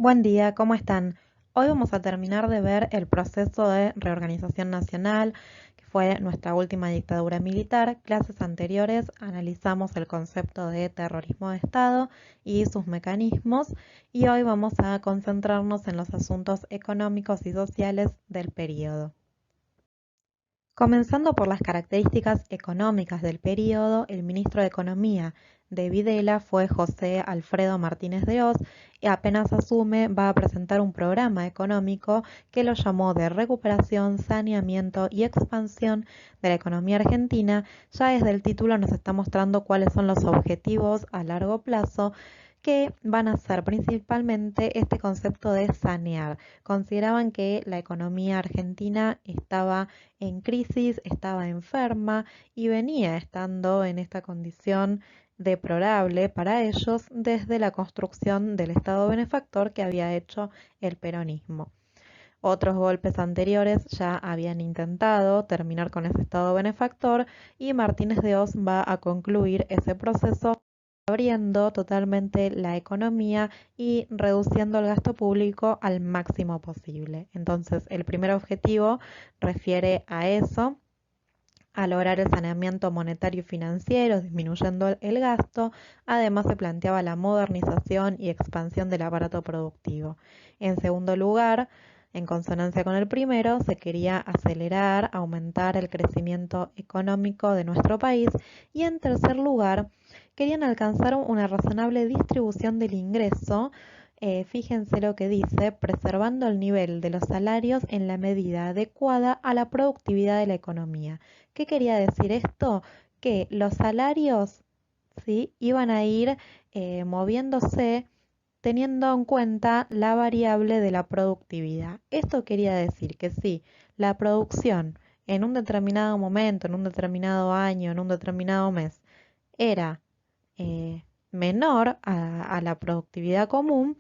Buen día, ¿cómo están? Hoy vamos a terminar de ver el proceso de reorganización nacional, que fue nuestra última dictadura militar. Clases anteriores analizamos el concepto de terrorismo de Estado y sus mecanismos, y hoy vamos a concentrarnos en los asuntos económicos y sociales del período. Comenzando por las características económicas del período, el ministro de Economía de Videla fue José Alfredo Martínez de Hoz y apenas asume va a presentar un programa económico que lo llamó de recuperación, saneamiento y expansión de la economía argentina. Ya desde el título nos está mostrando cuáles son los objetivos a largo plazo que van a ser principalmente este concepto de sanear. Consideraban que la economía argentina estaba en crisis, estaba enferma y venía estando en esta condición deplorable para ellos desde la construcción del Estado benefactor que había hecho el peronismo. Otros golpes anteriores ya habían intentado terminar con ese Estado benefactor y Martínez de Hoz va a concluir ese proceso abriendo totalmente la economía y reduciendo el gasto público al máximo posible. Entonces, el primer objetivo refiere a eso, a lograr el saneamiento monetario y financiero, disminuyendo el gasto. Además, se planteaba la modernización y expansión del aparato productivo. En segundo lugar, en consonancia con el primero, se quería acelerar, aumentar el crecimiento económico de nuestro país. Y en tercer lugar, querían alcanzar una razonable distribución del ingreso. Fíjense lo que dice, preservando el nivel de los salarios en la medida adecuada a la productividad de la economía. ¿Qué quería decir esto? Que los salarios, ¿sí?, iban a ir moviéndose teniendo en cuenta la variable de la productividad. Esto quería decir que si la producción en un determinado momento, en un determinado año, en un determinado mes, era menor a la productividad común,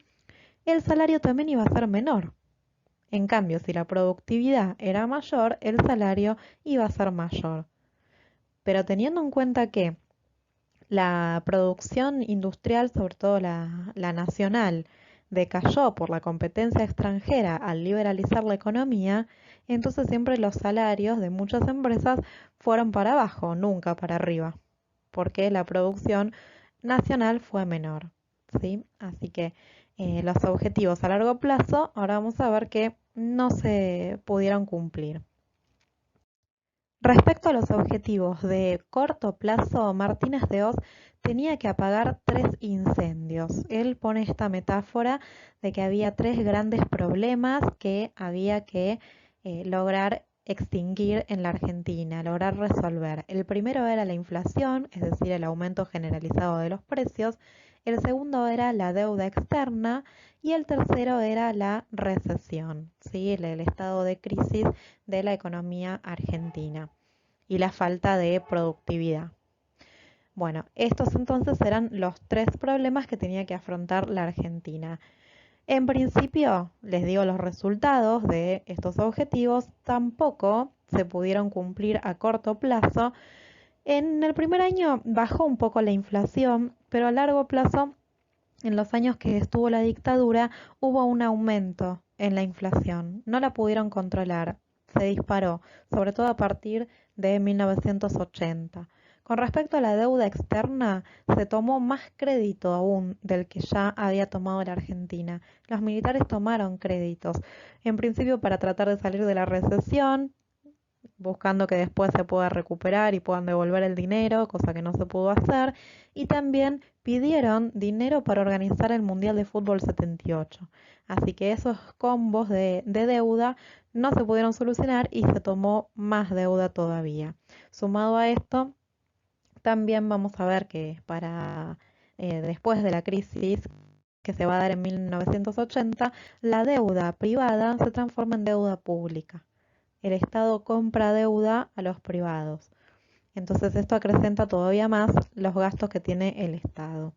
el salario también iba a ser menor. En cambio, si la productividad era mayor, el salario iba a ser mayor. Pero teniendo en cuenta que la producción industrial, sobre todo la nacional, decayó por la competencia extranjera al liberalizar la economía, entonces siempre los salarios de muchas empresas fueron para abajo, nunca para arriba, porque la producción nacional fue menor, ¿sí? Así que los objetivos a largo plazo, ahora vamos a ver que no se pudieron cumplir. Respecto a los objetivos de corto plazo, Martínez de Hoz tenía que apagar 3 incendios. Él pone esta metáfora de que había 3 grandes problemas que había que lograr extinguir en la Argentina, lograr resolver. El primero era la inflación, es decir, el aumento generalizado de los precios. El segundo era la deuda externa y el tercero era la recesión, ¿sí?, el estado de crisis de la economía argentina y la falta de productividad. Bueno, estos entonces eran los 3 problemas que tenía que afrontar la Argentina. En principio, les digo los resultados de estos objetivos, tampoco se pudieron cumplir a corto plazo. En el primer año bajó un poco la inflación, pero a largo plazo, en los años que estuvo la dictadura, hubo un aumento en la inflación. No la pudieron controlar, se disparó, sobre todo a partir de 1980. Con respecto a la deuda externa, se tomó más crédito aún del que ya había tomado la Argentina. Los militares tomaron créditos, en principio para tratar de salir de la recesión, buscando que después se pueda recuperar y puedan devolver el dinero, cosa que no se pudo hacer, y también pidieron dinero para organizar el Mundial de Fútbol 78. Así que esos combos de deuda no se pudieron solucionar y se tomó más deuda todavía. Sumado a esto, también vamos a ver que para después de la crisis que se va a dar en 1980, la deuda privada se transforma en deuda pública. El Estado compra deuda a los privados. Entonces esto acrecenta todavía más los gastos que tiene el Estado.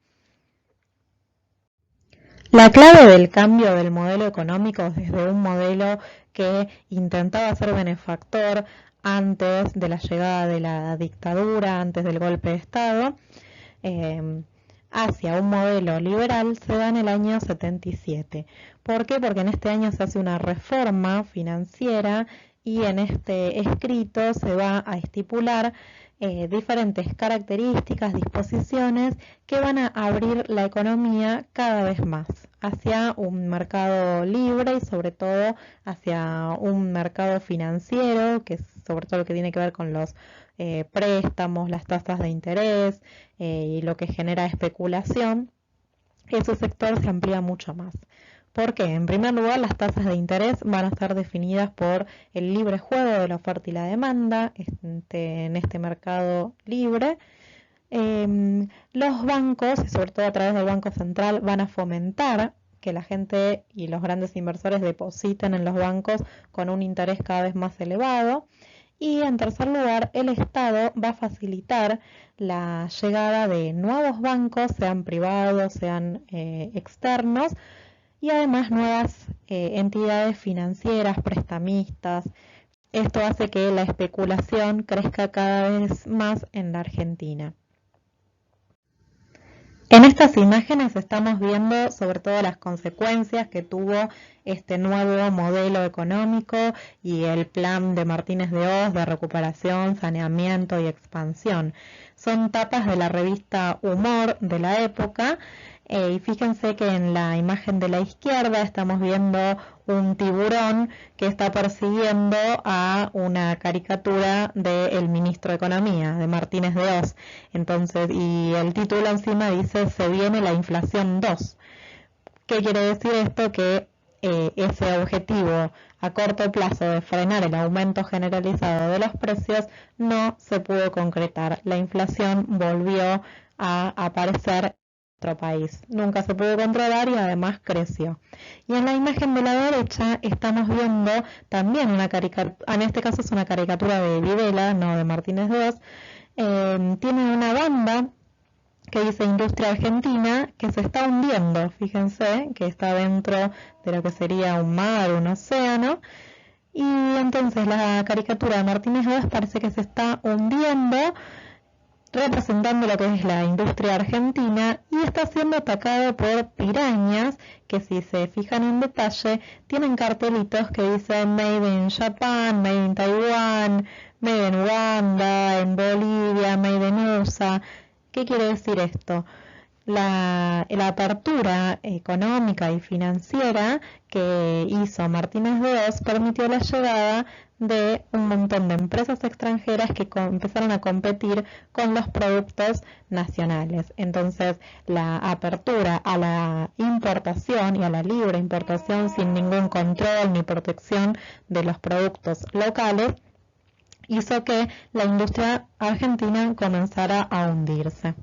La clave del cambio del modelo económico desde un modelo que intentaba ser benefactor antes de la llegada de la dictadura, antes del golpe de Estado, eh, hacia un modelo liberal se da en el año 77. ¿Por qué? Porque en este año se hace una reforma financiera y en este escrito se va a estipular diferentes características, disposiciones que van a abrir la economía cada vez más hacia un mercado libre y sobre todo hacia un mercado financiero, que es sobre todo lo que tiene que ver con los préstamos, las tasas de interés y lo que genera especulación. Ese sector se amplía mucho más. ¿Por qué? En primer lugar, las tasas de interés van a estar definidas por el libre juego de la oferta y la demanda en este mercado libre. Los bancos, y sobre todo a través del Banco Central, van a fomentar que la gente y los grandes inversores depositen en los bancos con un interés cada vez más elevado. Y en tercer lugar, el Estado va a facilitar la llegada de nuevos bancos, sean privados, sean externos, y además nuevas entidades financieras, prestamistas. Esto hace que la especulación crezca cada vez más en la Argentina. En estas imágenes estamos viendo sobre todo las consecuencias que tuvo este nuevo modelo económico y el plan de Martínez de Hoz de recuperación, saneamiento y expansión. Son tapas de la revista Humor de la época. Y fíjense que en la imagen de la izquierda estamos viendo un tiburón que está persiguiendo a una caricatura del ministro de Economía, de Martínez de Hoz. Entonces, y el título encima dice: "Se viene la inflación 2". ¿Qué quiere decir esto? Que ese objetivo a corto plazo de frenar el aumento generalizado de los precios no se pudo concretar. La inflación volvió a aparecer nuestro país. Nunca se pudo controlar y además creció. Y en la imagen de la derecha estamos viendo también una caricatura, en este caso es una caricatura de Videla, no de Martínez de Hoz. Tiene una banda que dice Industria Argentina, que se está hundiendo. Fíjense que está dentro de lo que sería un mar, un océano. Y entonces la caricatura de Martínez de Hoz parece que se está hundiendo, representando lo que es la industria argentina, y está siendo atacado por pirañas que, si se fijan en detalle, tienen cartelitos que dicen Made in Japan, Made in Taiwán, Made in Uganda, en Bolivia, Made in USA. ¿Qué quiere decir esto? La apertura económica y financiera que hizo Martínez de Hoz permitió la llegada de un montón de empresas extranjeras que empezaron a competir con los productos nacionales. Entonces, la apertura a la importación y a la libre importación sin ningún control ni protección de los productos locales hizo que la industria argentina comenzara a hundirse.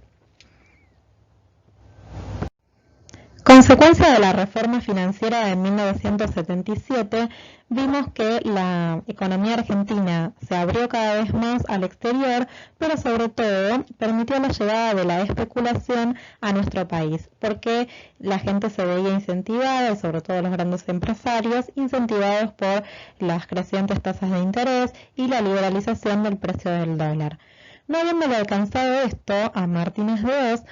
Consecuencia de la reforma financiera de 1977, vimos que la economía argentina se abrió cada vez más al exterior, pero sobre todo permitió la llegada de la especulación a nuestro país, porque la gente se veía incentivada, sobre todo los grandes empresarios, incentivados por las crecientes tasas de interés y la liberalización del precio del dólar. No habiéndole alcanzado esto a Martínez de Hoz,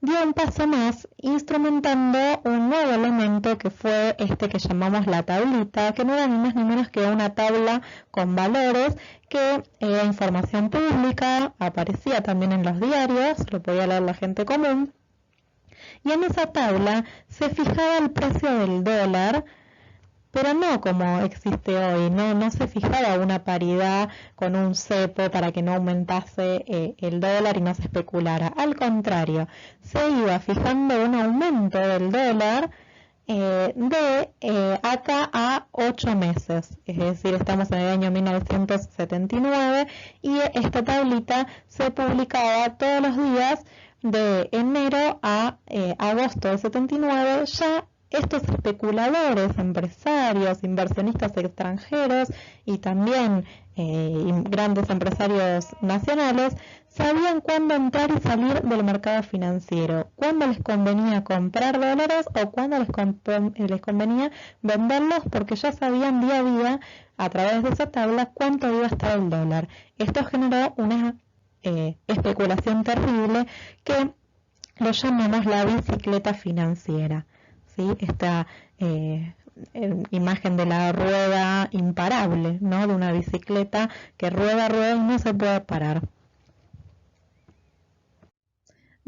dio un paso más instrumentando un nuevo elemento que fue este que llamamos la tablita, que no era ni más ni menos que una tabla con valores que era información pública, aparecía también en los diarios, lo podía leer la gente común, y en esa tabla se fijaba el precio del dólar, pero no como existe hoy, no se fijaba una paridad con un cepo para que no aumentase el dólar y no se especulara. Al contrario, se iba fijando un aumento del dólar de acá a 8 meses, es decir, estamos en el año 1979 y esta tablita se publicaba todos los días de enero a agosto del 79. Ya estos especuladores, empresarios, inversionistas extranjeros y también grandes empresarios nacionales sabían cuándo entrar y salir del mercado financiero, cuándo les convenía comprar dólares o cuándo les convenía venderlos, porque ya sabían día a día a través de esa tabla cuánto iba a estar el dólar. Esto generó una especulación terrible que lo llamamos la bicicleta financiera, ¿sí? Esta imagen de la rueda imparable, ¿no? De una bicicleta que rueda, rueda y no se puede parar.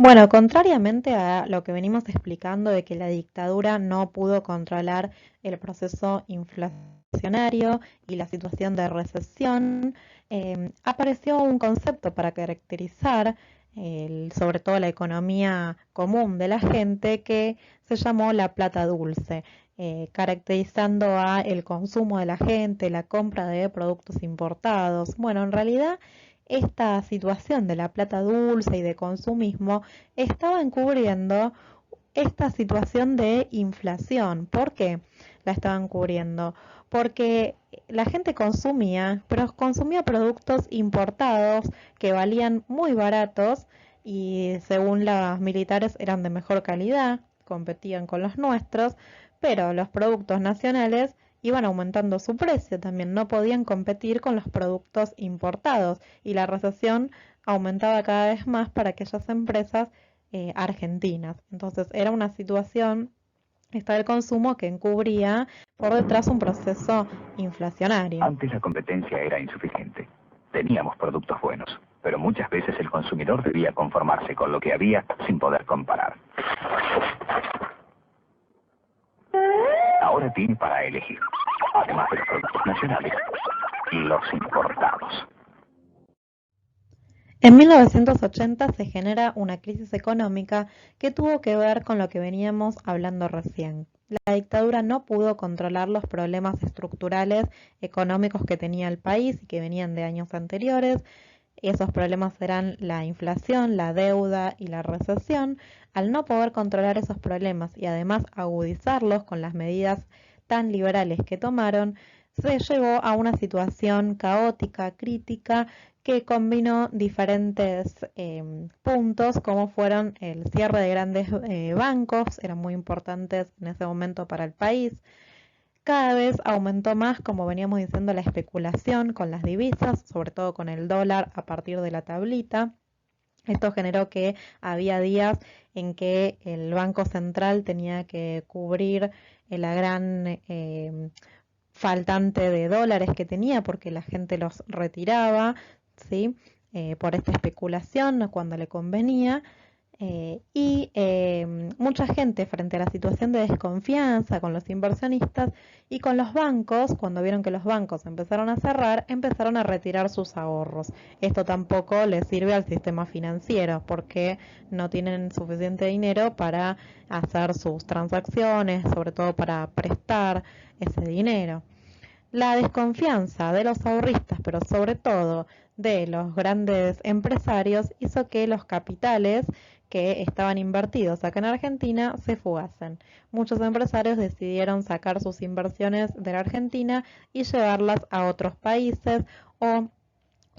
Bueno, contrariamente a lo que venimos explicando de que la dictadura no pudo controlar el proceso inflacionario y la situación de recesión, apareció un concepto para caracterizar sobre todo la economía común de la gente que se llamó la plata dulce, caracterizando a el consumo de la gente, la compra de productos importados. Bueno, en realidad esta situación de la plata dulce y de consumismo estaba encubriendo esta situación de inflación. ¿Por qué la estaban cubriendo? Porque la gente consumía, pero consumía productos importados que valían muy baratos y según los militares eran de mejor calidad, competían con los nuestros, pero los productos nacionales iban aumentando su precio también, no podían competir con los productos importados y la recesión aumentaba cada vez más para aquellas empresas argentinas. Entonces era una situación, esta del consumo, que encubría por detrás un proceso inflacionario. Antes la competencia era insuficiente. Teníamos productos buenos, pero muchas veces el consumidor debía conformarse con lo que había sin poder comparar. Ahora tiene para elegir, además de los productos nacionales, los importados. En 1980 se genera una crisis económica que tuvo que ver con lo que veníamos hablando recién. La dictadura no pudo controlar los problemas estructurales económicos que tenía el país y que venían de años anteriores. Esos problemas eran la inflación, la deuda y la recesión. Al no poder controlar esos problemas y además agudizarlos con las medidas tan liberales que tomaron, se llegó a una situación caótica, crítica, que combinó diferentes puntos, como fueron el cierre de grandes bancos, eran muy importantes en ese momento para el país. Cada vez aumentó más, como veníamos diciendo, la especulación con las divisas, sobre todo con el dólar a partir de la tablita. Esto generó que había días en que el Banco Central tenía que cubrir la gran faltante de dólares que tenía porque la gente los retiraba, ¿sí? Por esta especulación cuando le convenía. Mucha gente, frente a la situación de desconfianza con los inversionistas y con los bancos, cuando vieron que los bancos empezaron a cerrar, empezaron a retirar sus ahorros. Esto tampoco les sirve al sistema financiero porque no tienen suficiente dinero para hacer sus transacciones, sobre todo para prestar ese dinero. La desconfianza de los ahorristas, pero sobre todo de los grandes empresarios, hizo que los capitales que estaban invertidos acá en Argentina se fugasen. Muchos empresarios decidieron sacar sus inversiones de la Argentina y llevarlas a otros países o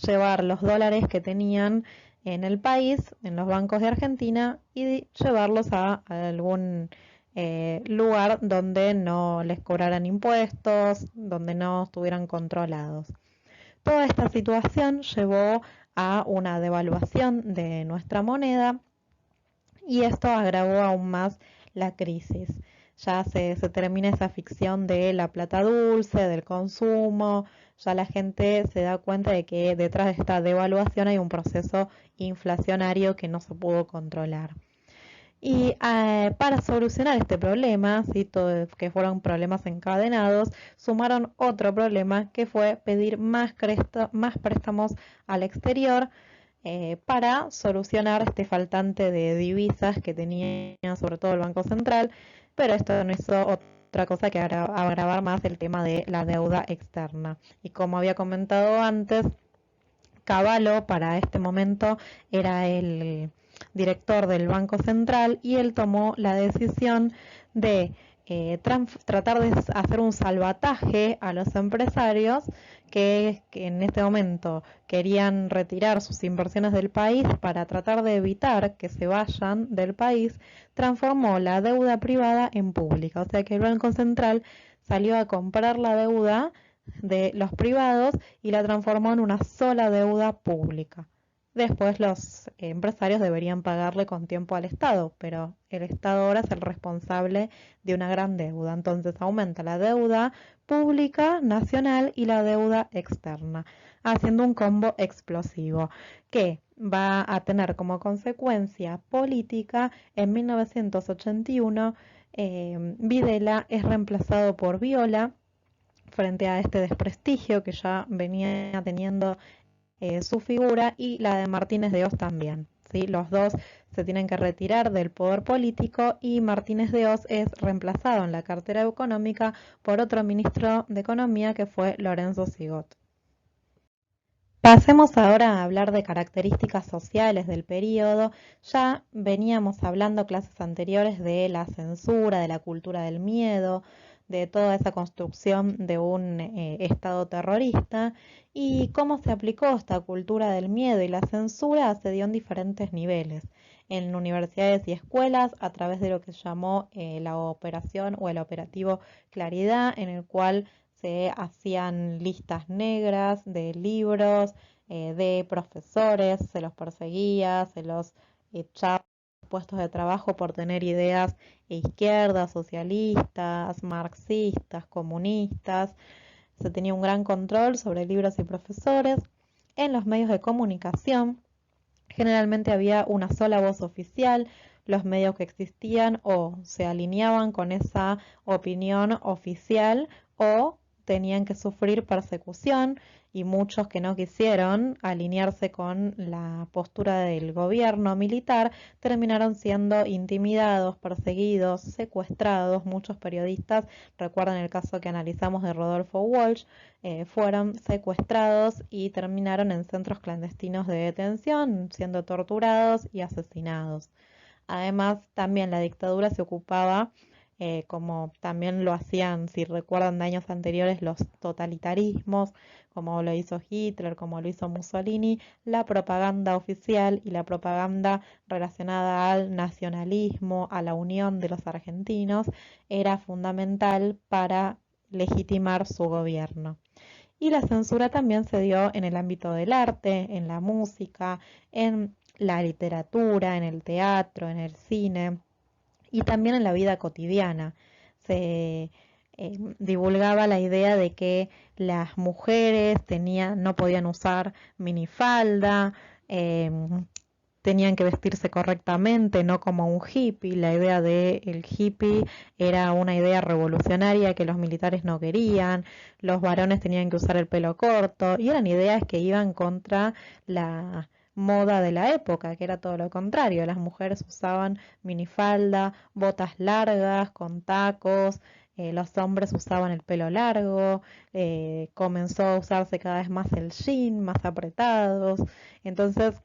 llevar los dólares que tenían en el país, en los bancos de Argentina, y llevarlos a algún lugar donde no les cobraran impuestos, donde no estuvieran controlados. Toda esta situación llevó a una devaluación de nuestra moneda y esto agravó aún más la crisis. Ya se termina esa ficción de la plata dulce, del consumo, ya la gente se da cuenta de que detrás de esta devaluación hay un proceso inflacionario que no se pudo controlar. Y para solucionar este problema, ¿sí? Que fueron problemas encadenados, sumaron otro problema que fue pedir más préstamos al exterior para solucionar este faltante de divisas que tenía sobre todo el Banco Central, pero esto no hizo otra cosa que agravar más el tema de la deuda externa. Y como había comentado antes, Cavallo para este momento era el director del Banco Central y él tomó la decisión de tratar de hacer un salvataje a los empresarios que en este momento querían retirar sus inversiones del país para tratar de evitar que se vayan del país. Transformó la deuda privada en pública, o sea que el Banco Central salió a comprar la deuda de los privados y la transformó en una sola deuda pública. Después los empresarios deberían pagarle con tiempo al Estado, pero el Estado ahora es el responsable de una gran deuda. Entonces aumenta la deuda pública, nacional y la deuda externa, haciendo un combo explosivo que va a tener como consecuencia política en 1981 Videla es reemplazado por Viola frente a este desprestigio que ya venía teniendo su figura y la de Martínez de Oz también. ¿Sí? Los dos se tienen que retirar del poder político y Martínez de Oz es reemplazado en la cartera económica por otro ministro de Economía que fue Lorenzo Sigot. Pasemos ahora a hablar de características sociales del período. Ya veníamos hablando clases anteriores de la censura, de la cultura del miedo, de toda esa construcción de un Estado terrorista y cómo se aplicó esta cultura del miedo y la censura se dio en diferentes niveles, en universidades y escuelas a través de lo que se llamó la operación o el operativo Claridad, en el cual se hacían listas negras de libros, de profesores, se los perseguía, se los echaba de puestos de trabajo por tener ideas izquierdas, socialistas, marxistas, comunistas. Se tenía un gran control sobre libros y profesores. En los medios de comunicación, generalmente había una sola voz oficial. Los medios que existían o se alineaban con esa opinión oficial o tenían que sufrir persecución y muchos que no quisieron alinearse con la postura del gobierno militar terminaron siendo intimidados, perseguidos, secuestrados. Muchos periodistas, recuerdan el caso que analizamos de Rodolfo Walsh, fueron secuestrados y terminaron en centros clandestinos de detención, siendo torturados y asesinados. Además, también la dictadura se ocupaba, como también lo hacían, si recuerdan de años anteriores, los totalitarismos, como lo hizo Hitler, como lo hizo Mussolini, la propaganda oficial y la propaganda relacionada al nacionalismo, a la unión de los argentinos, era fundamental para legitimar su gobierno. Y la censura también se dio en el ámbito del arte, en la música, en la literatura, en el teatro, en el cine y también en la vida cotidiana. Se divulgaba la idea de que las mujeres no podían usar minifalda, eh, tenían que vestirse correctamente, no como un hippie. La idea de el hippie era una idea revolucionaria que los militares no querían, los varones tenían que usar el pelo corto, y eran ideas que iban contra la moda de la época, que era todo lo contrario. Las mujeres usaban minifalda, botas largas, con tacos, los hombres usaban el pelo largo, comenzó a usarse cada vez más el jean, más apretados. Entonces,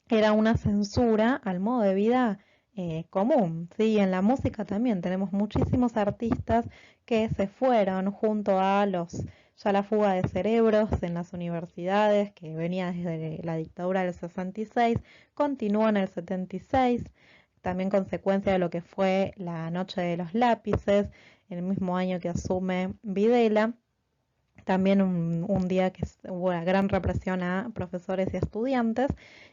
era una censura al modo de vida común, ¿sí? En la música también tenemos muchísimos artistas que se fueron junto a ya la fuga de cerebros en las universidades, que venía desde la dictadura del 66, continuó en el 76, también consecuencia de lo que fue la Noche de los Lápices, el mismo año que asume Videla. También un día que hubo una gran represión a profesores y estudiantes,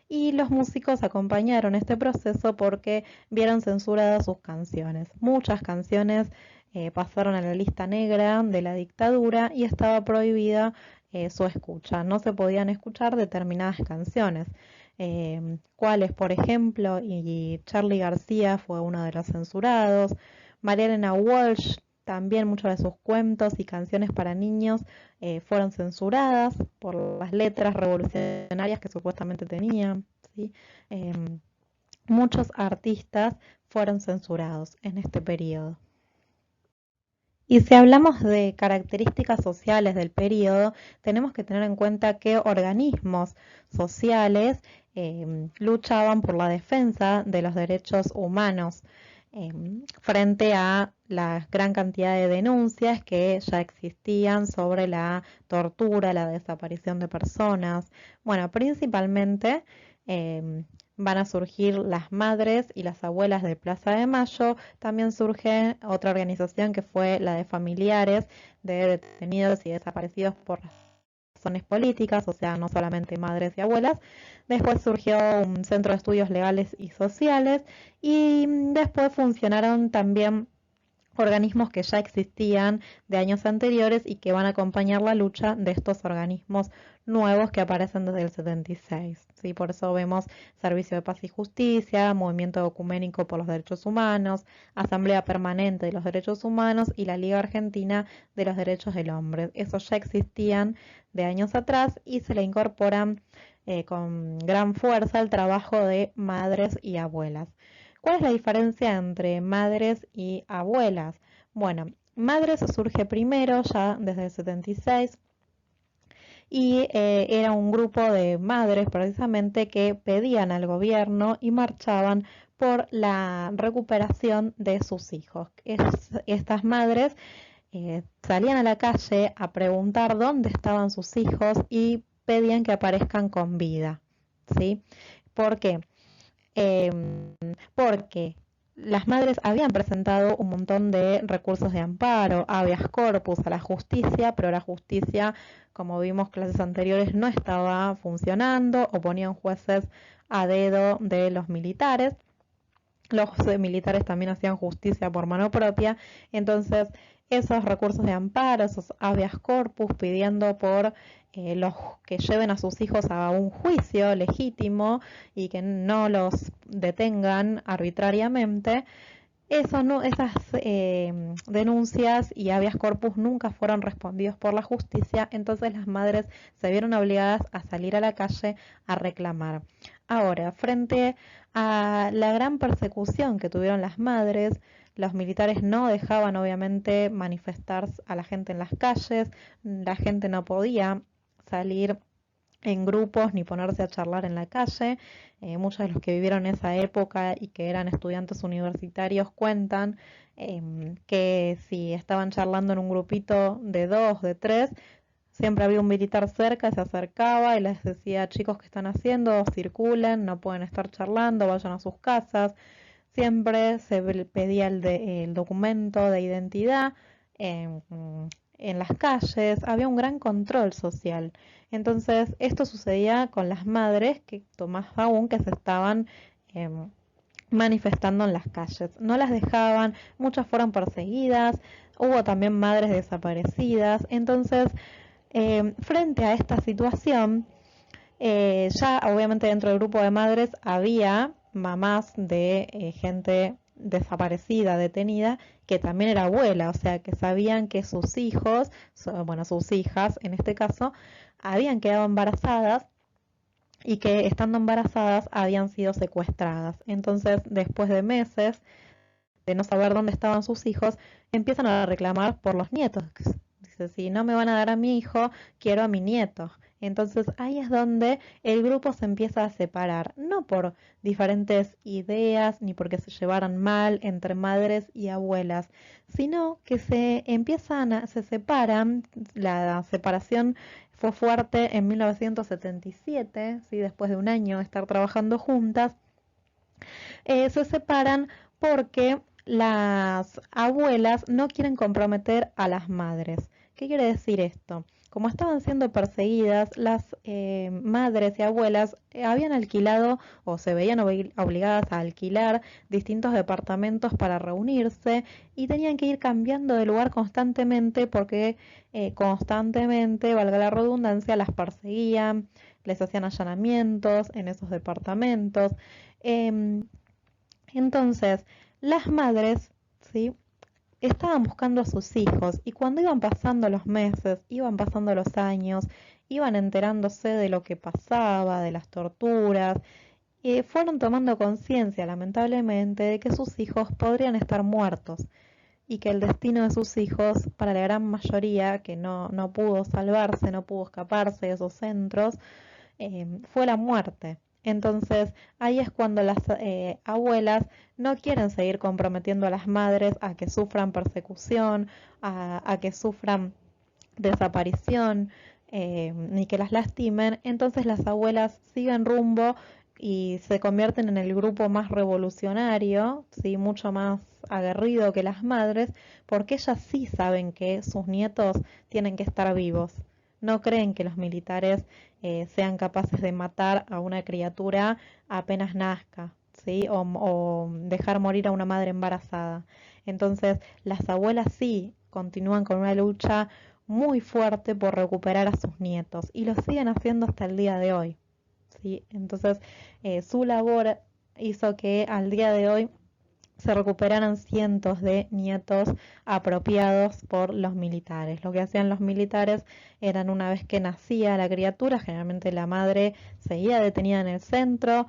y los músicos acompañaron este proceso porque vieron censuradas sus canciones. Muchas canciones pasaron a la lista negra de la dictadura y estaba prohibida su escucha. No se podían escuchar determinadas canciones. ¿Cuáles? Por ejemplo, y Charly García fue uno de los censurados. María Elena Walsh, también muchos de sus cuentos y canciones para niños fueron censuradas por las letras revolucionarias que supuestamente tenían, ¿sí? Eh, Muchos artistas fueron censurados en este periodo. Y si hablamos de características sociales del periodo, tenemos que tener en cuenta qué organismos sociales luchaban por la defensa de los derechos humanos frente a la gran cantidad de denuncias que ya existían sobre la tortura, la desaparición de personas. Bueno, principalmente van a surgir las madres y las abuelas de Plaza de Mayo. También surge otra organización que fue la de familiares de detenidos y desaparecidos por razones políticas, o sea, no solamente madres y abuelas. Después surgió un centro de estudios legales y sociales y después funcionaron también organismos que ya existían de años anteriores y que van a acompañar la lucha de estos organismos nuevos que aparecen desde el 76. ¿Sí? Por eso vemos Servicio de Paz y Justicia, Movimiento Ecuménico por los Derechos Humanos, Asamblea Permanente de los Derechos Humanos y la Liga Argentina de los Derechos del Hombre. Esos ya existían de años atrás y se le incorporan con gran fuerza el trabajo de madres y abuelas. ¿Cuál es la diferencia entre madres y abuelas? Bueno, madres surge primero, ya desde el 76, y era un grupo de madres precisamente que pedían al gobierno y marchaban por la recuperación de sus hijos. Estas madres salían a la calle a preguntar dónde estaban sus hijos y pedían que aparezcan con vida. ¿Sí? ¿Por qué? Eh, Porque las madres habían presentado un montón de recursos de amparo, habeas corpus a la justicia, pero la justicia, como vimos clases anteriores, no estaba funcionando o ponían jueces a dedo de los militares. Los militares también hacían justicia por mano propia, entonces esos recursos de amparo, esos habeas corpus pidiendo por los que lleven a sus hijos a un juicio legítimo y que no los detengan arbitrariamente, esas denuncias y habeas corpus nunca fueron respondidos por la justicia, entonces las madres se vieron obligadas a salir a la calle a reclamar. Ahora, frente a la gran persecución que tuvieron las madres, los militares no dejaban obviamente manifestar a la gente en las calles, la gente no podía salir en grupos ni ponerse a charlar en la calle. Muchos de los que vivieron esa época y que eran estudiantes universitarios cuentan que si estaban charlando en un grupito de 2, de 3, siempre había un militar cerca, se acercaba y les decía: chicos, ¿qué están haciendo? Circulen, no pueden estar charlando, vayan a sus casas. Siempre se pedía el documento de identidad en las calles, había un gran control social. Entonces, esto sucedía con las madres, que más aún que se estaban eh, manifestando en las calles. No las dejaban, muchas fueron perseguidas, hubo también madres desaparecidas. Entonces, frente a esta situación, ya obviamente dentro del grupo de madres había mamás de gente desaparecida, detenida, que también era abuela, o sea, que sabían que sus hijos, bueno, sus hijas en este caso, habían quedado embarazadas y que estando embarazadas habían sido secuestradas. Entonces, después de meses de no saber dónde estaban sus hijos, empiezan a reclamar por los nietos. Dice: si no me van a dar a mi hijo, quiero a mi nieto. Entonces ahí es donde el grupo se empieza a separar, no por diferentes ideas ni porque se llevaran mal entre madres y abuelas, sino que se separan. La separación fue fuerte en 1977, ¿sí? Después de un año de estar trabajando juntas, se separan porque las abuelas no quieren comprometer a las madres. ¿Qué quiere decir esto? Como estaban siendo perseguidas, las madres y abuelas habían alquilado o se veían obligadas a alquilar distintos departamentos para reunirse y tenían que ir cambiando de lugar constantemente porque constantemente, valga la redundancia, las perseguían, les hacían allanamientos en esos departamentos. Entonces, las madres, ¿sí?, estaban buscando a sus hijos y cuando iban pasando los meses, iban pasando los años, iban enterándose de lo que pasaba, de las torturas, fueron tomando conciencia, lamentablemente, de que sus hijos podrían estar muertos y que el destino de sus hijos, para la gran mayoría que no pudo salvarse, no pudo escaparse de esos centros, fue la muerte. Entonces ahí es cuando las abuelas no quieren seguir comprometiendo a las madres a que sufran persecución, a que sufran desaparición, ni que las lastimen. Entonces las abuelas siguen rumbo y se convierten en el grupo más revolucionario, ¿sí?, mucho más aguerrido que las madres, porque ellas sí saben que sus nietos tienen que estar vivos. no creen que los militares sean capaces de matar a una criatura apenas nazca, ¿sí? O dejar morir a una madre embarazada. Entonces, las abuelas sí continúan con una lucha muy fuerte por recuperar a sus nietos y lo siguen haciendo hasta el día de hoy, ¿sí? Entonces, su labor hizo que al día de hoy se recuperaran cientos de nietos apropiados por los militares. Lo que hacían los militares eran, una vez que nacía la criatura, generalmente la madre seguía detenida en el centro,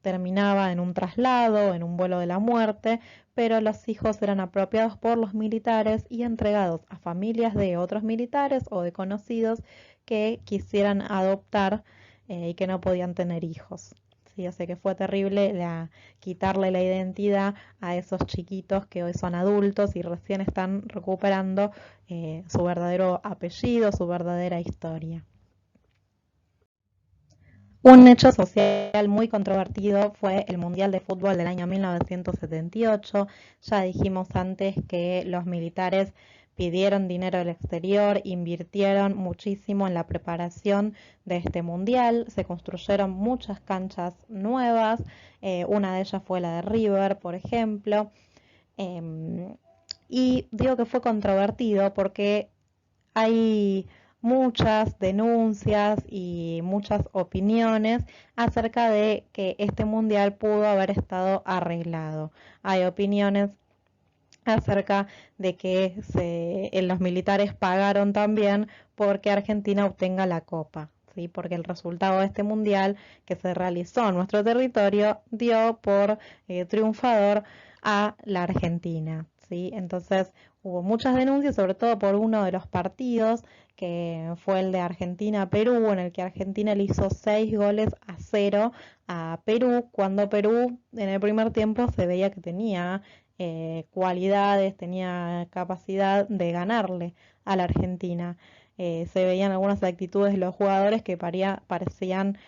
terminaba en un traslado, en un vuelo de la muerte, pero los hijos eran apropiados por los militares y entregados a familias de otros militares o de conocidos que quisieran adoptar y que no podían tener hijos. Sí, o sea que fue terrible quitarle la identidad a esos chiquitos que hoy son adultos y recién están recuperando su verdadero apellido, su verdadera historia. Un hecho social muy controvertido fue el Mundial de Fútbol del año 1978. Ya dijimos antes que los militares pidieron dinero del exterior, invirtieron muchísimo en la preparación de este mundial, se construyeron muchas canchas nuevas, una de ellas fue la de River, por ejemplo, y digo que fue controvertido porque hay muchas denuncias y muchas opiniones acerca de que este mundial pudo haber estado arreglado. Hay opiniones acerca de que los militares pagaron también porque Argentina obtenga la copa, ¿sí? Porque el resultado de este mundial que se realizó en nuestro territorio dio por triunfador a la Argentina, ¿sí? Entonces hubo muchas denuncias, sobre todo por uno de los partidos, que fue el de Argentina-Perú, en el que Argentina le hizo 6 goles a 0 a Perú, cuando Perú en el primer tiempo se veía que tenía cualidades, tenía capacidad de ganarle a la Argentina. Se veían algunas actitudes de los jugadores que parecían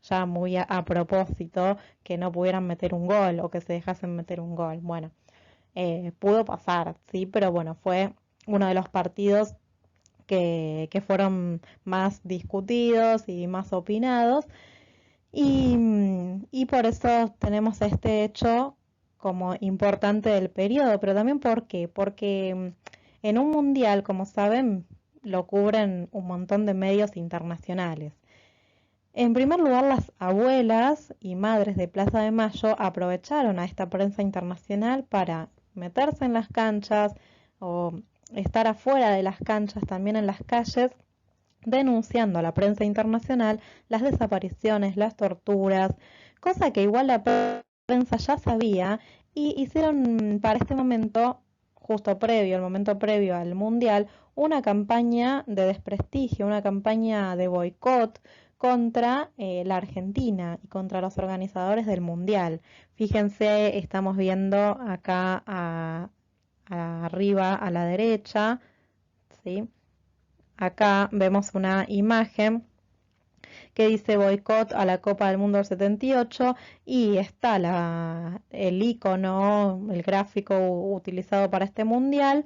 ya muy a propósito que no pudieran meter un gol o que se dejasen meter un gol. Bueno, pudo pasar, sí, pero bueno, fue uno de los partidos que fueron más discutidos y más opinados. Y por eso tenemos este hecho como importante del periodo, pero también ¿por qué? Porque en un mundial, como saben, lo cubren un montón de medios internacionales. En primer lugar, las abuelas y madres de Plaza de Mayo aprovecharon a esta prensa internacional para meterse en las canchas o estar afuera de las canchas, también en las calles, denunciando a la prensa internacional las desapariciones, las torturas, cosa que igual la prensa ya sabía y hicieron para este momento, justo previo, el momento previo al Mundial, una campaña de desprestigio, una campaña de boicot contra la Argentina y contra los organizadores del Mundial. Fíjense, estamos viendo acá arriba a la derecha, ¿sí? Acá vemos una imagen que dice boicot a la Copa del Mundo del 78 y está el icono, el gráfico utilizado para este mundial,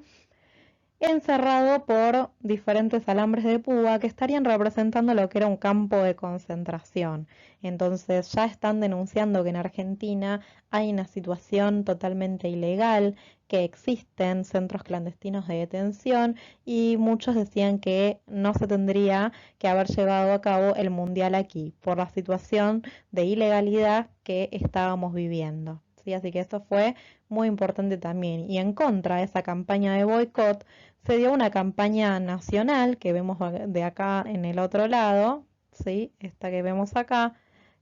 encerrado por diferentes alambres de púa que estarían representando lo que era un campo de concentración. Entonces ya están denunciando que en Argentina hay una situación totalmente ilegal, que existen centros clandestinos de detención y muchos decían que no se tendría que haber llevado a cabo el mundial aquí por la situación de ilegalidad que estábamos viviendo. ¿Sí? Así que esto fue muy importante también. Y en contra de esa campaña de boicot, se dio una campaña nacional que vemos de acá en el otro lado, ¿sí? Esta que vemos acá,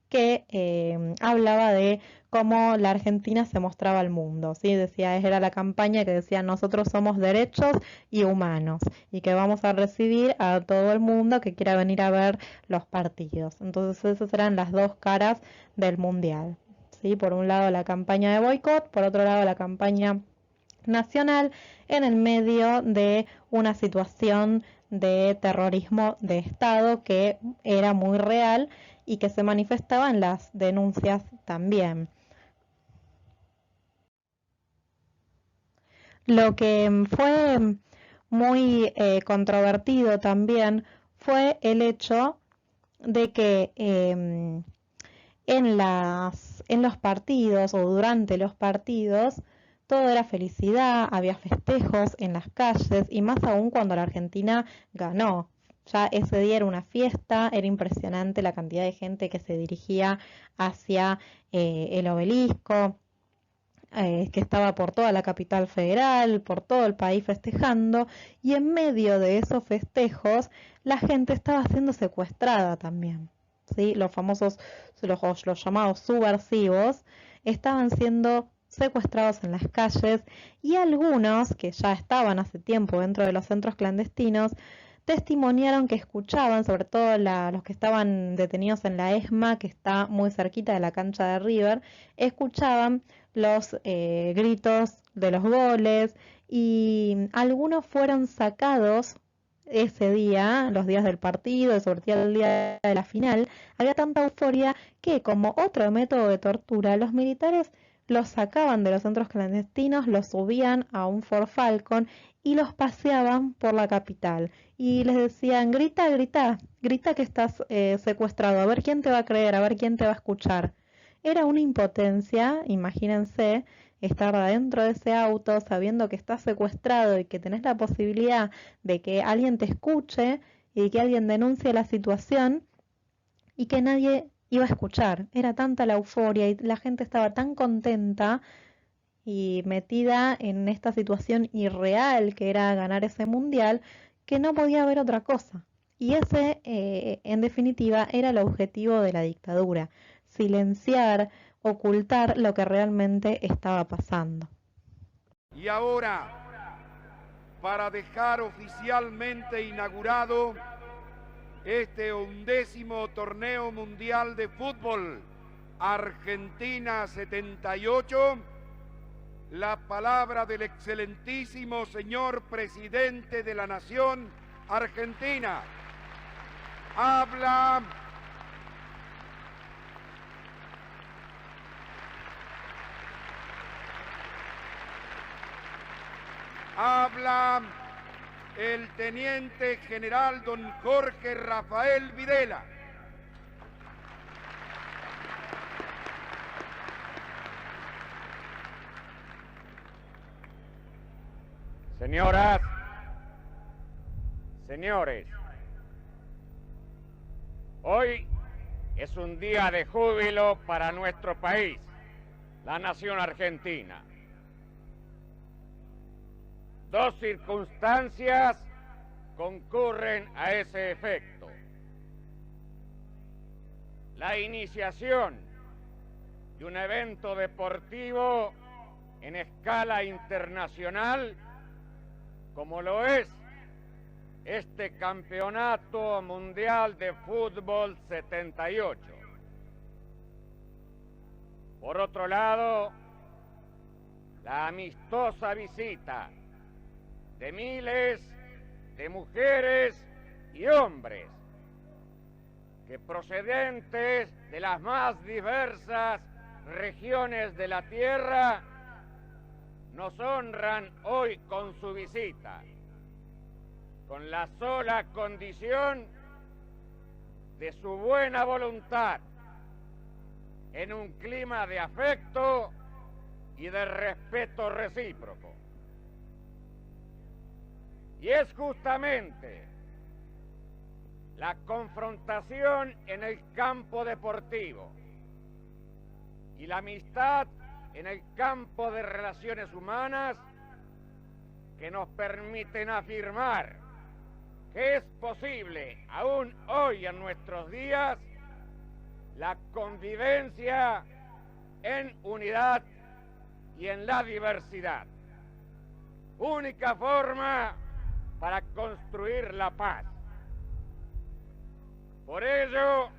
que hablaba de cómo la Argentina se mostraba al mundo, ¿sí? Decía, era la campaña que decía nosotros somos derechos y humanos y que vamos a recibir a todo el mundo que quiera venir a ver los partidos. Entonces esas eran las dos caras del mundial, ¿sí? Por un lado la campaña de boicot, por otro lado la campaña nacional en el medio de una situación de terrorismo de Estado que era muy real y que se manifestaba en las denuncias también. Lo que fue muy controvertido también fue el hecho de que en los partidos o durante los partidos todo era felicidad, había festejos en las calles y más aún cuando la Argentina ganó. Ya ese día era una fiesta, era impresionante la cantidad de gente que se dirigía hacia el obelisco, que estaba por toda la capital federal, por todo el país festejando, y en medio de esos festejos la gente estaba siendo secuestrada también. ¿Sí? Los famosos, los llamados subversivos, estaban siendo secuestrados en las calles y algunos que ya estaban hace tiempo dentro de los centros clandestinos testimoniaron que escuchaban, sobre todo los que estaban detenidos en la ESMA, que está muy cerquita de la cancha de River, escuchaban los gritos de los goles y algunos fueron sacados ese día, los días del partido y sobre todo el día de la final. Había tanta euforia que, como otro método de tortura, los militares los sacaban de los centros clandestinos, los subían a un Ford Falcon y los paseaban por la capital y les decían: grita, grita, grita que estás secuestrado, a ver quién te va a creer, a ver quién te va a escuchar. Era una impotencia, imagínense, estar adentro de ese auto sabiendo que estás secuestrado y que tenés la posibilidad de que alguien te escuche y que alguien denuncie la situación y que nadie iba a escuchar. Era tanta la euforia y la gente estaba tan contenta y metida en esta situación irreal que era ganar ese mundial, que no podía haber otra cosa. Y ese, en definitiva, era el objetivo de la dictadura: silenciar, ocultar lo que realmente estaba pasando. Y ahora, para dejar oficialmente inaugurado este 11º torneo mundial de fútbol Argentina 78, la palabra del excelentísimo señor presidente de la Nación Argentina. Habla el teniente general don Jorge Rafael Videla. Señoras, señores, hoy es un día de júbilo para nuestro país, la nación argentina. Dos circunstancias concurren a ese efecto: la iniciación de un evento deportivo en escala internacional, como lo es este Campeonato Mundial de Fútbol 78. Por otro lado, la amistosa visita de miles de mujeres y hombres que, procedentes de las más diversas regiones de la tierra, nos honran hoy con su visita, con la sola condición de su buena voluntad, en un clima de afecto y de respeto recíproco. Y es justamente la confrontación en el campo deportivo y la amistad en el campo de relaciones humanas que nos permiten afirmar que es posible, aún hoy en nuestros días, la convivencia en unidad y en la diversidad. Única forma para construir la paz. Por ello,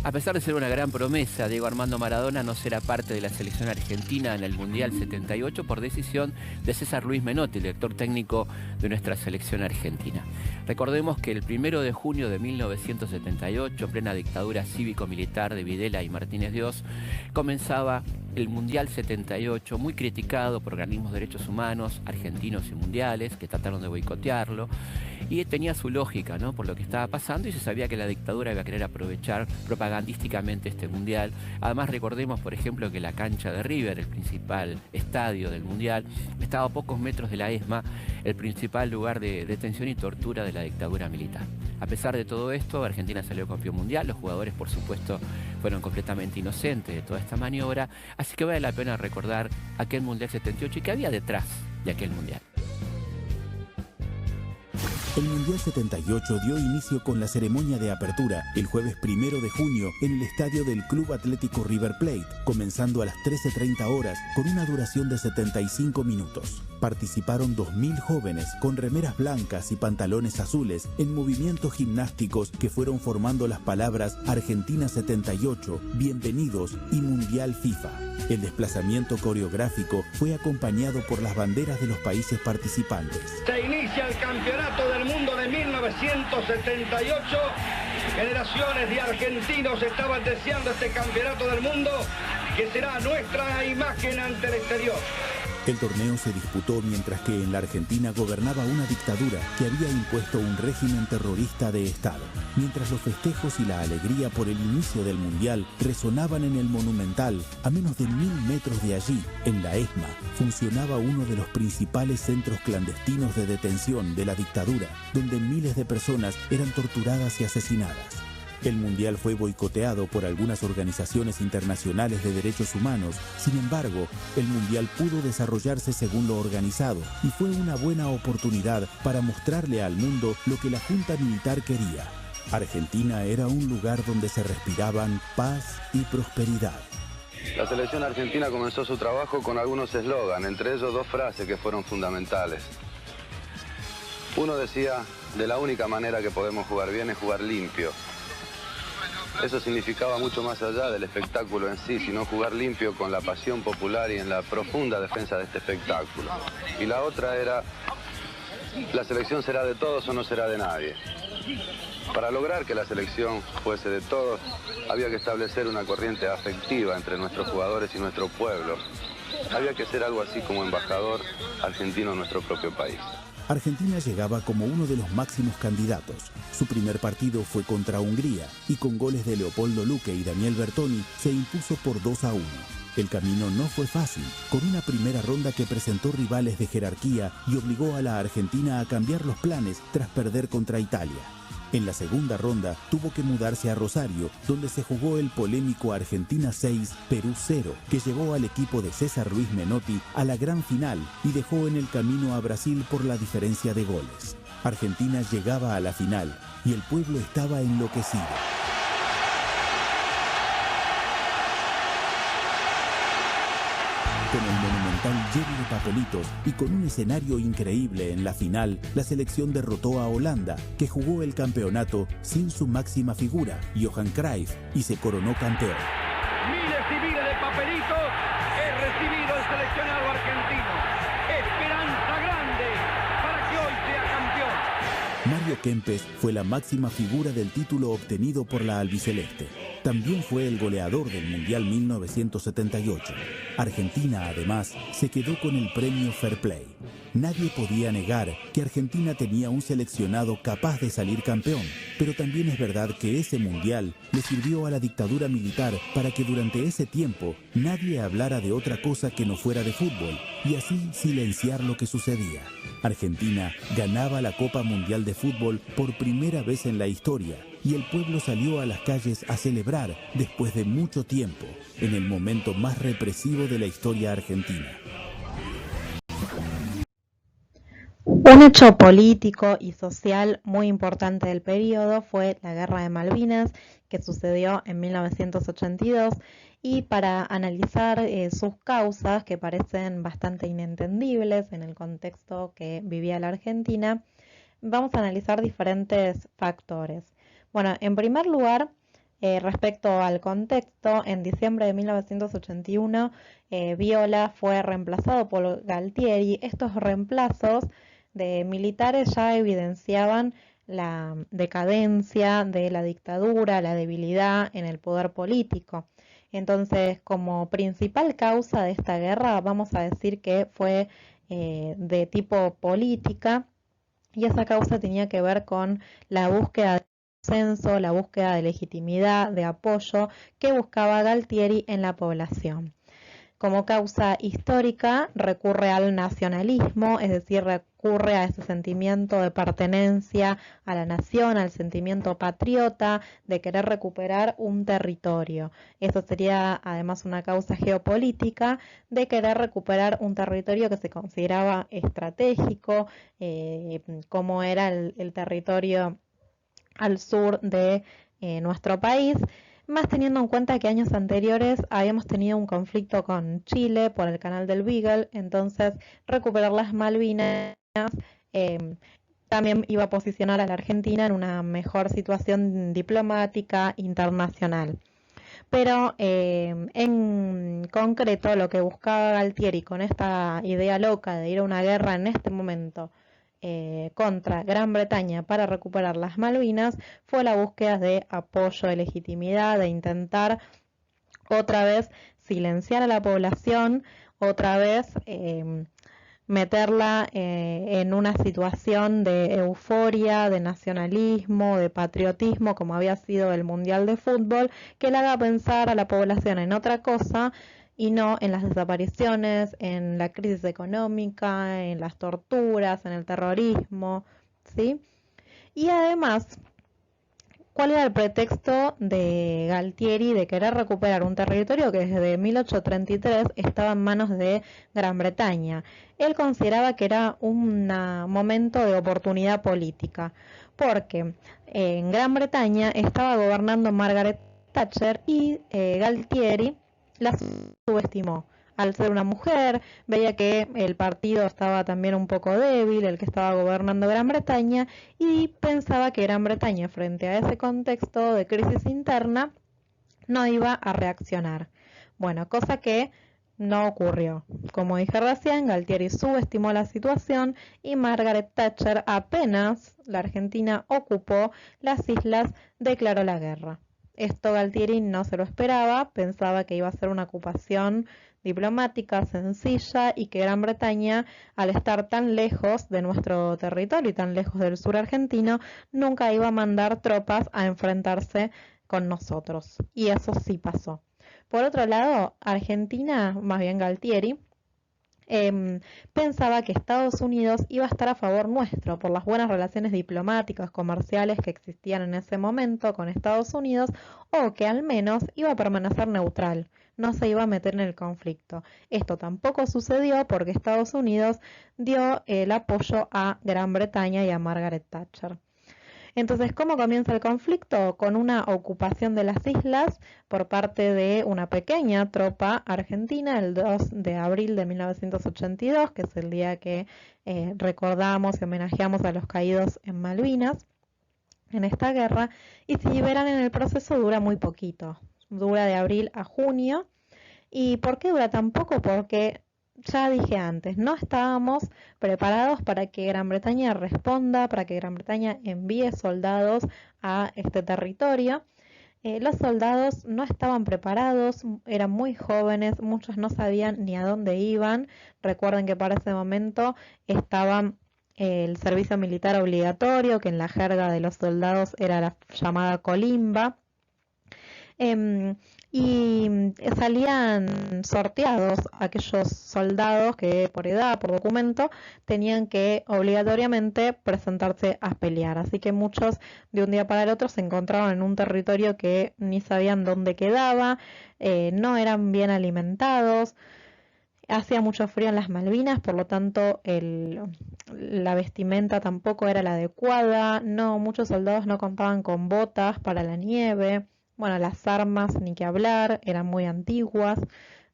A pesar de ser una gran promesa, Diego Armando Maradona no será parte de la selección argentina en el Mundial 78 por decisión de César Luis Menotti, el director técnico de nuestra selección argentina. Recordemos que el 1 de junio de 1978, en plena dictadura cívico-militar de Videla y Martínez de Oz, comenzaba el Mundial 78, muy criticado por organismos de derechos humanos argentinos y mundiales que trataron de boicotearlo, y tenía su lógica, ¿no?, por lo que estaba pasando, y se sabía que la dictadura iba a querer aprovechar propagandísticamente este mundial. Además, recordemos, por ejemplo, que la cancha de River, el principal estadio del mundial, estaba a pocos metros de la ESMA, el principal lugar de detención y tortura de la dictadura militar. A pesar de todo esto, Argentina salió campeón mundial. Los jugadores, por supuesto, fueron completamente inocentes de toda esta maniobra, así que vale la pena recordar aquel Mundial 78 y qué había detrás de aquel mundial. El Mundial 78 dio inicio con la ceremonia de apertura el jueves 1 de junio en el estadio del Club Atlético River Plate, comenzando a las 13:30 horas con una duración de 75 minutos. Participaron 2.000 jóvenes con remeras blancas y pantalones azules en movimientos gimnásticos que fueron formando las palabras Argentina 78, Bienvenidos y Mundial FIFA. El desplazamiento coreográfico fue acompañado por las banderas de los países participantes. Se inicia el Campeonato del Mundo de 1978. Generaciones de argentinos estaban deseando este Campeonato del Mundo, que será nuestra imagen ante el exterior. El torneo se disputó mientras que en la Argentina gobernaba una dictadura que había impuesto un régimen terrorista de Estado. Mientras los festejos y la alegría por el inicio del Mundial resonaban en el Monumental, a menos de 1000 metros de allí, en la ESMA, funcionaba uno de los principales centros clandestinos de detención de la dictadura, donde miles de personas eran torturadas y asesinadas. El Mundial fue boicoteado por algunas organizaciones internacionales de derechos humanos. Sin embargo, el Mundial pudo desarrollarse según lo organizado y fue una buena oportunidad para mostrarle al mundo lo que la Junta Militar quería. Argentina era un lugar donde se respiraban paz y prosperidad. La selección argentina comenzó su trabajo con algunos eslogans, entre ellos 2 frases que fueron fundamentales. Uno decía, de la única manera que podemos jugar bien es jugar limpio. Eso significaba mucho más allá del espectáculo en sí, sino jugar limpio con la pasión popular y en la profunda defensa de este espectáculo. Y la otra era, la selección será de todos o no será de nadie. Para lograr que la selección fuese de todos, había que establecer una corriente afectiva entre nuestros jugadores y nuestro pueblo. Había que ser algo así como embajador argentino en nuestro propio país. Argentina llegaba como uno de los máximos candidatos. Su primer partido fue contra Hungría y con goles de Leopoldo Luque y Daniel Bertoni se impuso por 2-1. El camino no fue fácil, con una primera ronda que presentó rivales de jerarquía y obligó a la Argentina a cambiar los planes tras perder contra Italia. En la segunda ronda tuvo que mudarse a Rosario, donde se jugó el polémico Argentina 6, Perú 0, que llevó al equipo de César Luis Menotti a la gran final y dejó en el camino a Brasil por la diferencia de goles. Argentina llegaba a la final y el pueblo estaba enloquecido. Con el Monumental lleno de papelitos y con un escenario increíble en la final, la selección derrotó a Holanda, que jugó el campeonato sin su máxima figura, Johan Cruyff, y se coronó campeón. Miles y miles de papelitos he recibido el seleccionado argentino. Esperanza grande para que hoy sea campeón. Mario Kempes fue la máxima figura del título obtenido por la albiceleste. También fue el goleador del Mundial 1978. Argentina, además, se quedó con el premio Fair Play. Nadie podía negar que Argentina tenía un seleccionado capaz de salir campeón, pero también es verdad que ese Mundial le sirvió a la dictadura militar para que durante ese tiempo nadie hablara de otra cosa que no fuera de fútbol y así silenciar lo que sucedía. Argentina ganaba la Copa Mundial de Fútbol por primera vez en la historia y el pueblo salió a las calles a celebrar después de mucho tiempo, en el momento más represivo de la historia argentina. Un hecho político y social muy importante del periodo fue la Guerra de Malvinas, que sucedió en 1982, y para analizar sus causas, que parecen bastante inentendibles en el contexto que vivía la Argentina, vamos a analizar diferentes factores. Bueno, en primer lugar, Respecto al contexto, en diciembre de 1981, Viola fue reemplazado por Galtieri. Estos reemplazos de militares ya evidenciaban la decadencia de la dictadura, la debilidad en el poder político. Entonces, como principal causa de esta guerra, vamos a decir que fue de tipo política, y esa causa tenía que ver con la búsqueda de consenso, la búsqueda de legitimidad, de apoyo que buscaba Galtieri en la población. Como causa histórica recurre al nacionalismo, es decir, recurre a ese sentimiento de pertenencia a la nación, al sentimiento patriota, de querer recuperar un territorio. Eso sería además una causa geopolítica, de querer recuperar un territorio que se consideraba estratégico, como era el territorio al sur de nuestro país, más teniendo en cuenta que años anteriores habíamos tenido un conflicto con Chile por el canal del Beagle, entonces recuperar las Malvinas también iba a posicionar a la Argentina en una mejor situación diplomática internacional. Pero en concreto lo que buscaba Galtieri con esta idea loca de ir a una guerra en este momento contra Gran Bretaña para recuperar las Malvinas fue la búsqueda de apoyo, de legitimidad, de intentar otra vez silenciar a la población, otra vez meterla en una situación de euforia, de nacionalismo, de patriotismo, como había sido el Mundial de Fútbol, que le haga pensar a la población en otra cosa y no en las desapariciones, en la crisis económica, en las torturas, en el terrorismo, ¿sí? Y además, ¿cuál era el pretexto de Galtieri de querer recuperar un territorio que desde 1833 estaba en manos de Gran Bretaña? Él consideraba que era un momento de oportunidad política, porque en Gran Bretaña estaba gobernando Margaret Thatcher y Galtieri la subestimó. Al ser una mujer, veía que el partido estaba también un poco débil, el que estaba gobernando Gran Bretaña, y pensaba que Gran Bretaña, frente a ese contexto de crisis interna, no iba a reaccionar. Bueno, cosa que no ocurrió. Como dije recién, Galtieri subestimó la situación y Margaret Thatcher, apenas la Argentina ocupó las islas, declaró la guerra. Esto Galtieri no se lo esperaba, pensaba que iba a ser una ocupación diplomática sencilla y que Gran Bretaña, al estar tan lejos de nuestro territorio y tan lejos del sur argentino, nunca iba a mandar tropas a enfrentarse con nosotros. Y eso sí pasó. Por otro lado, Argentina, más bien Galtieri, pensaba que Estados Unidos iba a estar a favor nuestro por las buenas relaciones diplomáticas, comerciales que existían en ese momento con Estados Unidos, o que al menos iba a permanecer neutral, no se iba a meter en el conflicto. Esto tampoco sucedió porque Estados Unidos dio el apoyo a Gran Bretaña y a Margaret Thatcher. Entonces, ¿cómo comienza el conflicto? Con una ocupación de las islas por parte de una pequeña tropa argentina el 2 de abril de 1982, que es el día que recordamos y homenajeamos a los caídos en Malvinas en esta guerra. Y si verán, en el proceso dura muy poquito, dura de abril a junio. ¿Y por qué dura tan poco? Porque ya dije antes, no estábamos preparados para que Gran Bretaña responda, para que Gran Bretaña envíe soldados a este territorio. Los soldados no estaban preparados, eran muy jóvenes, muchos no sabían ni a dónde iban. Recuerden que para ese momento estaba el servicio militar obligatorio, que en la jerga de los soldados era la llamada colimba. Y salían sorteados aquellos soldados que por edad, por documento, tenían que obligatoriamente presentarse a pelear. Así que muchos de un día para el otro se encontraban en un territorio que ni sabían dónde quedaba, no eran bien alimentados. Hacía mucho frío en las Malvinas, por lo tanto la vestimenta tampoco era la adecuada. Muchos soldados no contaban con botas para la nieve. Bueno, las armas ni que hablar, eran muy antiguas,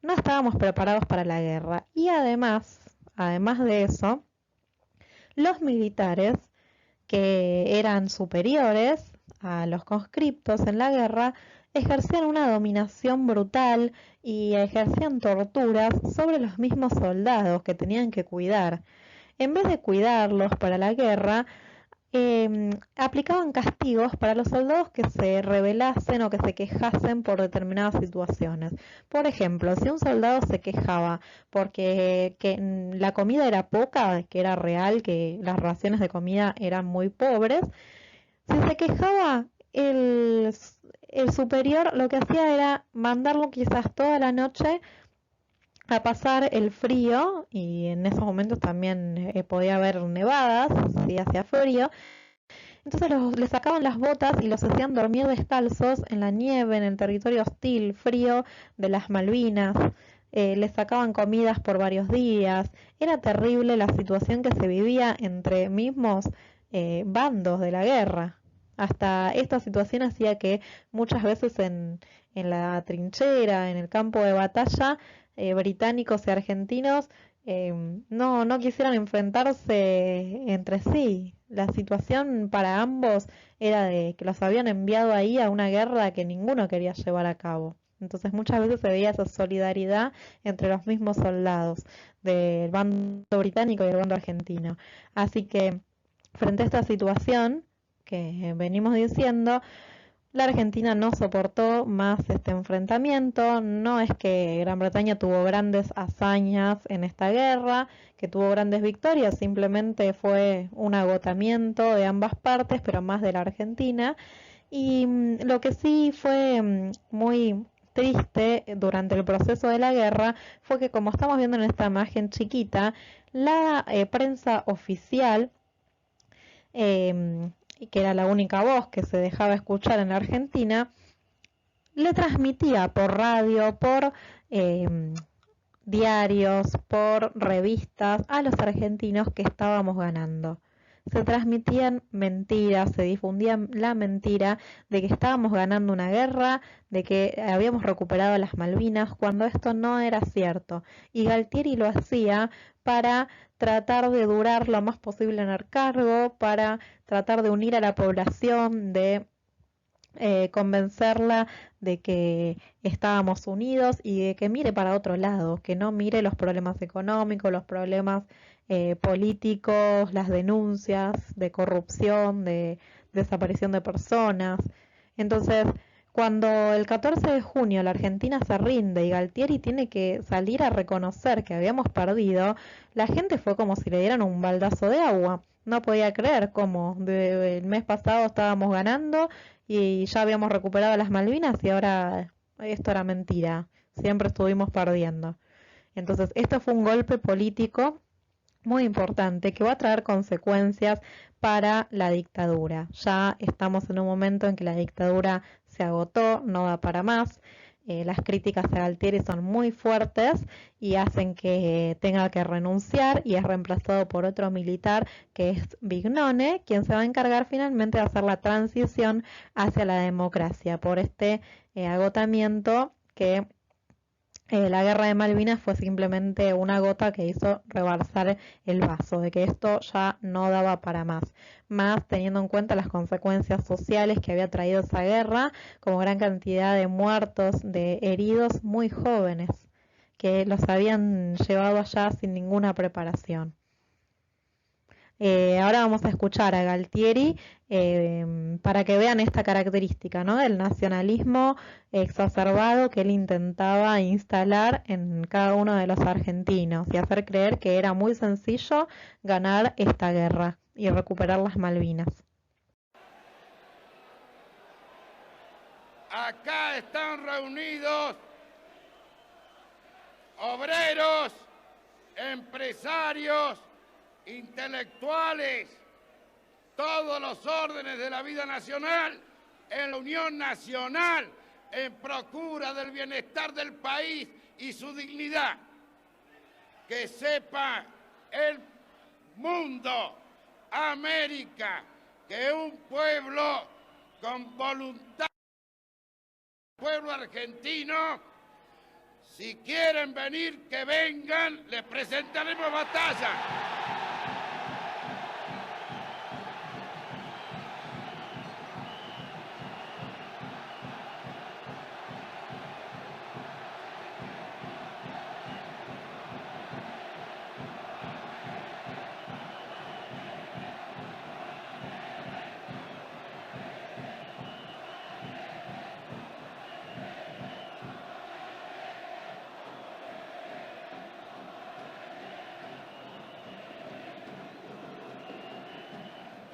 no estábamos preparados para la guerra. Y además de eso, los militares que eran superiores a los conscriptos en la guerra, ejercían una dominación brutal y ejercían torturas sobre los mismos soldados que tenían que cuidar. En vez de cuidarlos para la guerra, aplicaban castigos para los soldados que se rebelasen o que se quejasen por determinadas situaciones. Por ejemplo, si un soldado se quejaba porque la comida era poca, que era real, que las raciones de comida eran muy pobres, si se quejaba, el superior lo que hacía era mandarlo quizás toda la noche a pasar el frío, y en esos momentos también podía haber nevadas si hacía frío. Entonces les sacaban las botas y los hacían dormir descalzos en la nieve, en el territorio hostil, frío de las Malvinas. Les sacaban comidas por varios días. Era terrible la situación que se vivía entre mismos bandos de la guerra. Hasta esta situación hacía que muchas veces en la trinchera, en el campo de batalla, británicos y argentinos no quisieran enfrentarse entre sí. La situación para ambos era de que los habían enviado ahí a una guerra que ninguno quería llevar a cabo. Entonces muchas veces se veía esa solidaridad entre los mismos soldados del bando británico y el bando argentino. Así que frente a esta situación que venimos diciendo, la Argentina no soportó más este enfrentamiento. No es que Gran Bretaña tuvo grandes hazañas en esta guerra, que tuvo grandes victorias, simplemente fue un agotamiento de ambas partes, pero más de la Argentina. Y lo que sí fue muy triste durante el proceso de la guerra fue que, como estamos viendo en esta imagen chiquita, la prensa oficial, que era la única voz que se dejaba escuchar en la Argentina, le transmitía por radio, por diarios, por revistas a los argentinos que estábamos ganando. Se transmitían mentiras, se difundía la mentira de que estábamos ganando una guerra, de que habíamos recuperado las Malvinas, cuando esto no era cierto. Y Galtieri lo hacía para tratar de durar lo más posible en el cargo, para tratar de unir a la población, de convencerla de que estábamos unidos y de que mire para otro lado, que no mire los problemas económicos, los problemas políticos, las denuncias de corrupción, de desaparición de personas. Entonces, cuando el 14 de junio la Argentina se rinde y Galtieri tiene que salir a reconocer que habíamos perdido, la gente fue como si le dieran un baldazo de agua. No podía creer cómo el mes pasado estábamos ganando y ya habíamos recuperado las Malvinas y ahora esto era mentira. Siempre estuvimos perdiendo. Entonces, esto fue un golpe político muy importante que va a traer consecuencias para la dictadura. Ya estamos en un momento en que la dictadura se agotó, no da para más. Las críticas a Galtieri son muy fuertes y hacen que tenga que renunciar, y es reemplazado por otro militar que es Vignone, quien se va a encargar finalmente de hacer la transición hacia la democracia por este agotamiento que la guerra de Malvinas fue simplemente una gota que hizo rebalsar el vaso, de que esto ya no daba para más teniendo en cuenta las consecuencias sociales que había traído esa guerra, como gran cantidad de muertos, de heridos muy jóvenes, que los habían llevado allá sin ninguna preparación. Ahora vamos a escuchar a Galtieri para que vean esta característica, ¿no?, del nacionalismo exacerbado que él intentaba instalar en cada uno de los argentinos y hacer creer que era muy sencillo ganar esta guerra y recuperar las Malvinas. Acá están reunidos obreros, empresarios, intelectuales, todos los órdenes de la vida nacional, en la Unión Nacional, en procura del bienestar del país y su dignidad. Que sepa el mundo, América, que un pueblo con voluntad, pueblo argentino, si quieren venir, que vengan, les presentaremos batalla.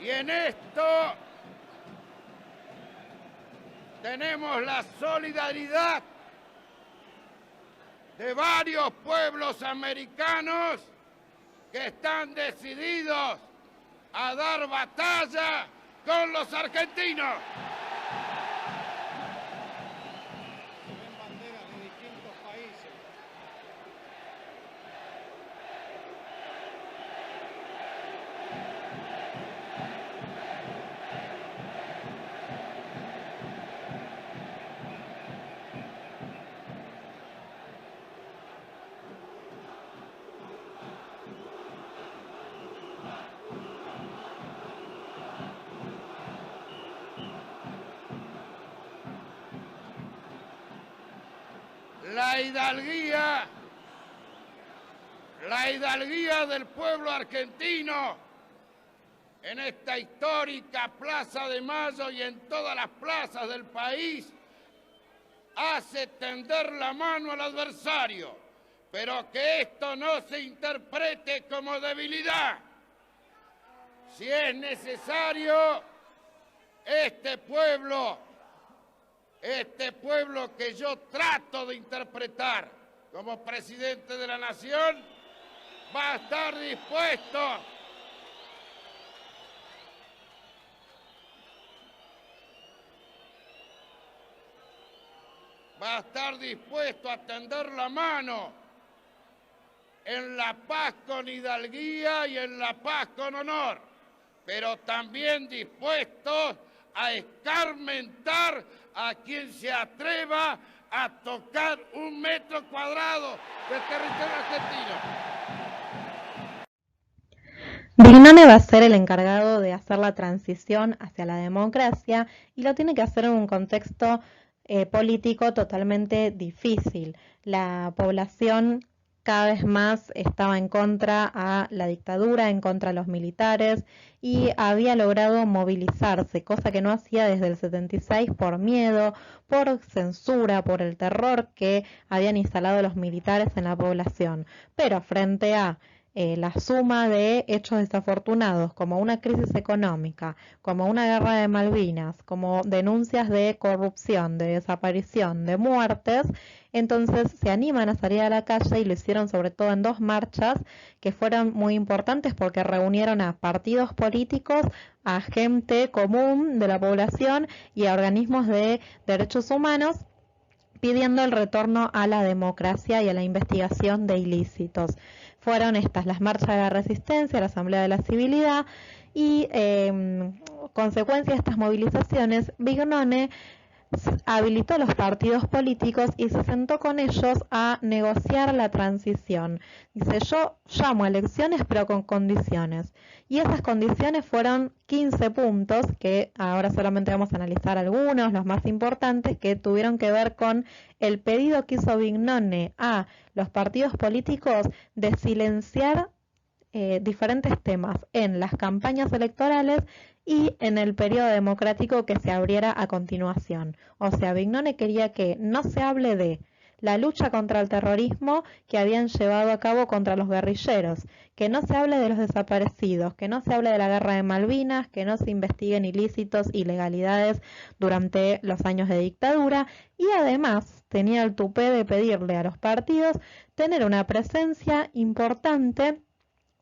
Y en esto tenemos la solidaridad de varios pueblos americanos que están decididos a dar batalla con los argentinos. Se ven banderas de distintos países. La hidalguía del pueblo argentino en esta histórica Plaza de Mayo y en todas las plazas del país hace tender la mano al adversario, pero que esto no se interprete como debilidad. Si es necesario, este pueblo que yo trato de interpretar como presidente de la nación, va a estar dispuesto a tender la mano en la paz con hidalguía y en la paz con honor, pero también dispuesto a escarmentar a quien se atreva a tocar 1 metro cuadrado del territorio argentino. Vignone va a ser el encargado de hacer la transición hacia la democracia y lo tiene que hacer en un contexto político totalmente difícil. La población cada vez más estaba en contra a la dictadura, en contra a los militares y había logrado movilizarse, cosa que no hacía desde el 76 por miedo, por censura, por el terror que habían instalado los militares en la población. Pero frente a la suma de hechos desafortunados como una crisis económica, como una guerra de Malvinas, como denuncias de corrupción, de desaparición, de muertes, entonces se animan a salir a la calle y lo hicieron sobre todo en 2 marchas que fueron muy importantes porque reunieron a partidos políticos, a gente común de la población y a organismos de derechos humanos pidiendo el retorno a la democracia y a la investigación de ilícitos. Fueron estas las marchas de la resistencia, la Asamblea de la Civilidad y consecuencia de estas movilizaciones, Vignone habilitó los partidos políticos y se sentó con ellos a negociar la transición. Dice, yo llamo a elecciones pero con condiciones. Y esas condiciones fueron 15 puntos, que ahora solamente vamos a analizar algunos, los más importantes, que tuvieron que ver con el pedido que hizo Vignone a los partidos políticos de silenciar diferentes temas en las campañas electorales y en el periodo democrático que se abriera a continuación. O sea, Vignone quería que no se hable de la lucha contra el terrorismo que habían llevado a cabo contra los guerrilleros, que no se hable de los desaparecidos, que no se hable de la guerra de Malvinas, que no se investiguen ilícitos, ilegalidades durante los años de dictadura y además tenía el tupé de pedirle a los partidos tener una presencia importante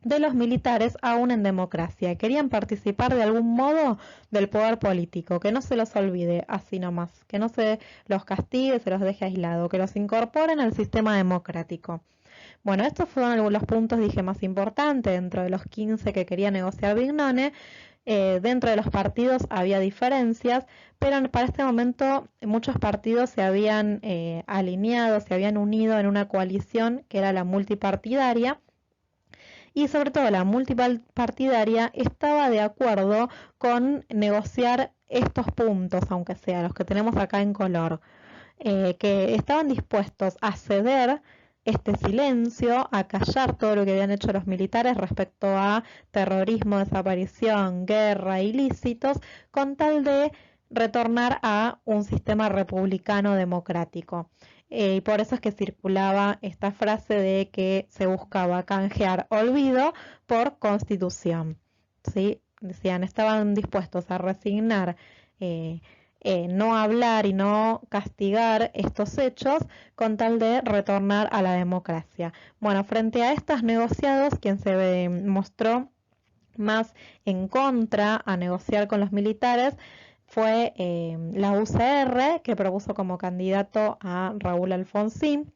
de los militares aún en democracia. Querían participar de algún modo del poder político, que no se los olvide así nomás, que no se los castigue, se los deje aislado, que los incorporen al sistema democrático. Bueno, estos fueron los puntos, dije, más importantes dentro de los 15 que quería negociar Vignone. Dentro de los partidos había diferencias, pero para este momento muchos partidos se habían alineado, se habían unido en una coalición que era la multipartidaria. Y sobre todo la multipartidaria estaba de acuerdo con negociar estos puntos, aunque sea los que tenemos acá en color, que estaban dispuestos a ceder este silencio, a callar todo lo que habían hecho los militares respecto a terrorismo, desaparición, guerra, ilícitos, con tal de retornar a un sistema republicano democrático. Y por eso es que circulaba esta frase de que se buscaba canjear olvido por constitución, ¿sí? decían, estaban dispuestos a resignar, no hablar y no castigar estos hechos con tal de retornar a la democracia. Bueno, frente a estos negociados, quien se mostró más en contra a negociar con los militares fue la UCR, que propuso como candidato a Raúl Alfonsín,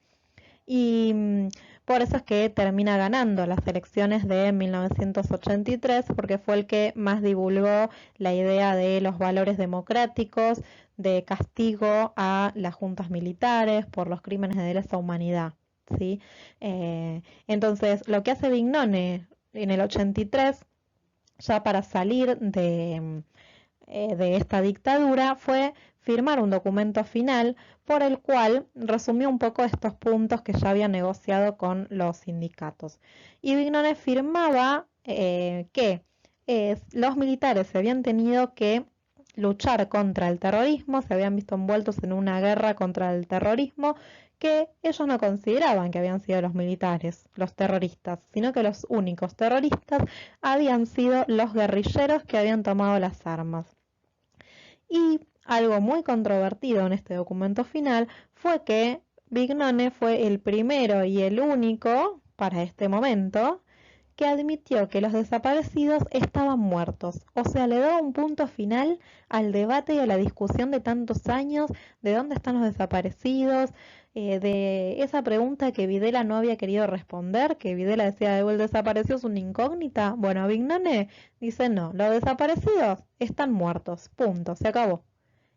y por eso es que termina ganando las elecciones de 1983, porque fue el que más divulgó la idea de los valores democráticos, de castigo a las juntas militares por los crímenes de lesa humanidad, ¿sí? Entonces, lo que hace Vignone en el 83, ya para salir de esta dictadura, fue firmar un documento final por el cual resumió un poco estos puntos que ya había negociado con los sindicatos. Y Vignone firmaba que los militares se habían tenido que luchar contra el terrorismo, se habían visto envueltos en una guerra contra el terrorismo, que ellos no consideraban que habían sido los militares los terroristas, sino que los únicos terroristas habían sido los guerrilleros que habían tomado las armas. Y algo muy controvertido en este documento final fue que Vignone fue el primero y el único, para este momento, que admitió que los desaparecidos estaban muertos. O sea, le daba un punto final al debate y a la discusión de tantos años de dónde están los desaparecidos, de esa pregunta que Videla no había querido responder, que Videla decía, el desaparecido es una incógnita. Bueno, Vignone dice, no, los desaparecidos están muertos, punto, se acabó.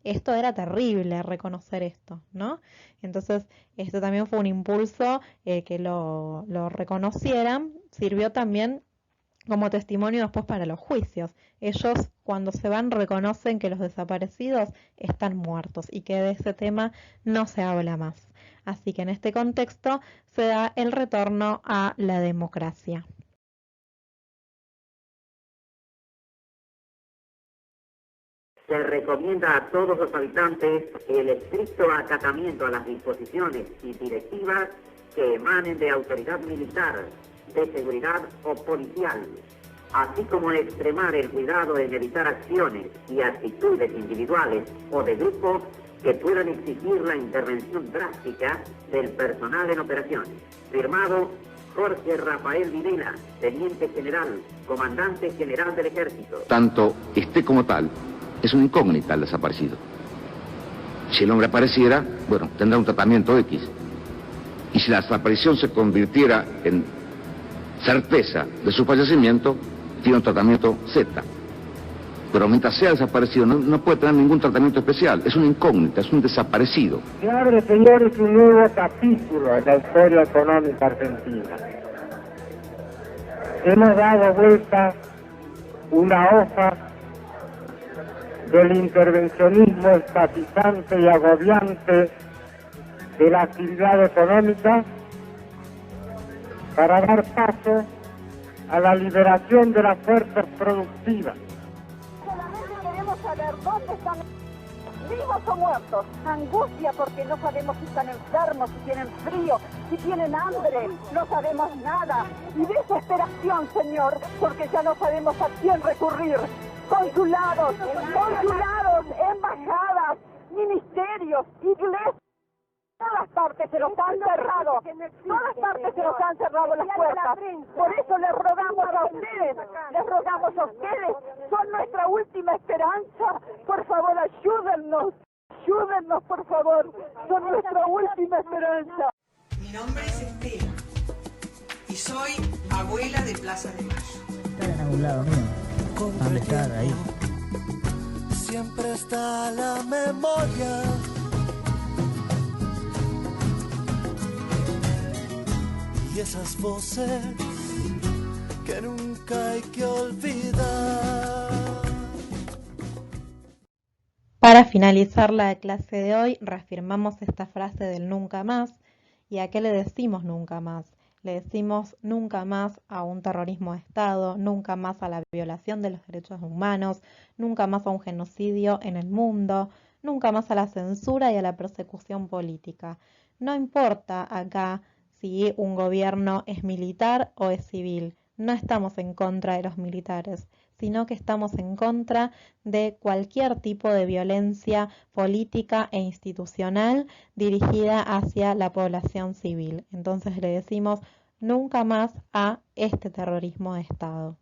Esto era terrible, reconocer esto, ¿no? Entonces, esto también fue un impulso que lo reconocieran, sirvió también como testimonio después para los juicios. Ellos, cuando se van, reconocen que los desaparecidos están muertos y que de ese tema no se habla más. Así que en este contexto se da el retorno a la democracia. Se recomienda a todos los habitantes el estricto acatamiento a las disposiciones y directivas que emanen de autoridad militar, de seguridad o policial, así como extremar el cuidado en evitar acciones y actitudes individuales o de grupo que puedan exigir la intervención drástica del personal en operaciones. Firmado Jorge Rafael Videla, Teniente General, Comandante General del Ejército. Tanto esté como tal, es una incógnita el desaparecido. Si el hombre apareciera, bueno, tendrá un tratamiento X. Y si la desaparición se convirtiera en certeza de su fallecimiento, tiene un tratamiento Z. Pero mientras sea desaparecido, no puede tener ningún tratamiento especial. Es una incógnita, es un desaparecido. Se abre, señores, un nuevo capítulo en la historia económica argentina. Hemos dado vuelta una hoja del intervencionismo estatizante y agobiante de la actividad económica para dar paso a la liberación de las fuerzas productivas. Solamente queremos saber dónde están, vivos o muertos. Angustia porque no sabemos si están enfermos, si tienen frío, si tienen hambre, no sabemos nada. Y desesperación, Señor, porque ya no sabemos a quién recurrir. Consulados, embajadas, ministerios, iglesias. Todas partes se los han cerrado, todas partes se los han cerrado las puertas. Por eso les rogamos a ustedes, son nuestra última esperanza. Por favor, ayúdennos, por favor, son nuestra última esperanza. Mi nombre es Estela y soy abuela de Plaza de Mayo. Está en algún lado mío. ¿Dónde está? Ahí. Siempre está la memoria. Y esas voces que nunca hay que olvidar. Para finalizar la clase de hoy, reafirmamos esta frase del nunca más. ¿Y a qué le decimos nunca más? Le decimos nunca más a un terrorismo de Estado, nunca más a la violación de los derechos humanos, nunca más a un genocidio en el mundo, nunca más a la censura y a la persecución política. No importa acá si un gobierno es militar o es civil. No estamos en contra de los militares, sino que estamos en contra de cualquier tipo de violencia política e institucional dirigida hacia la población civil. Entonces le decimos nunca más a este terrorismo de Estado.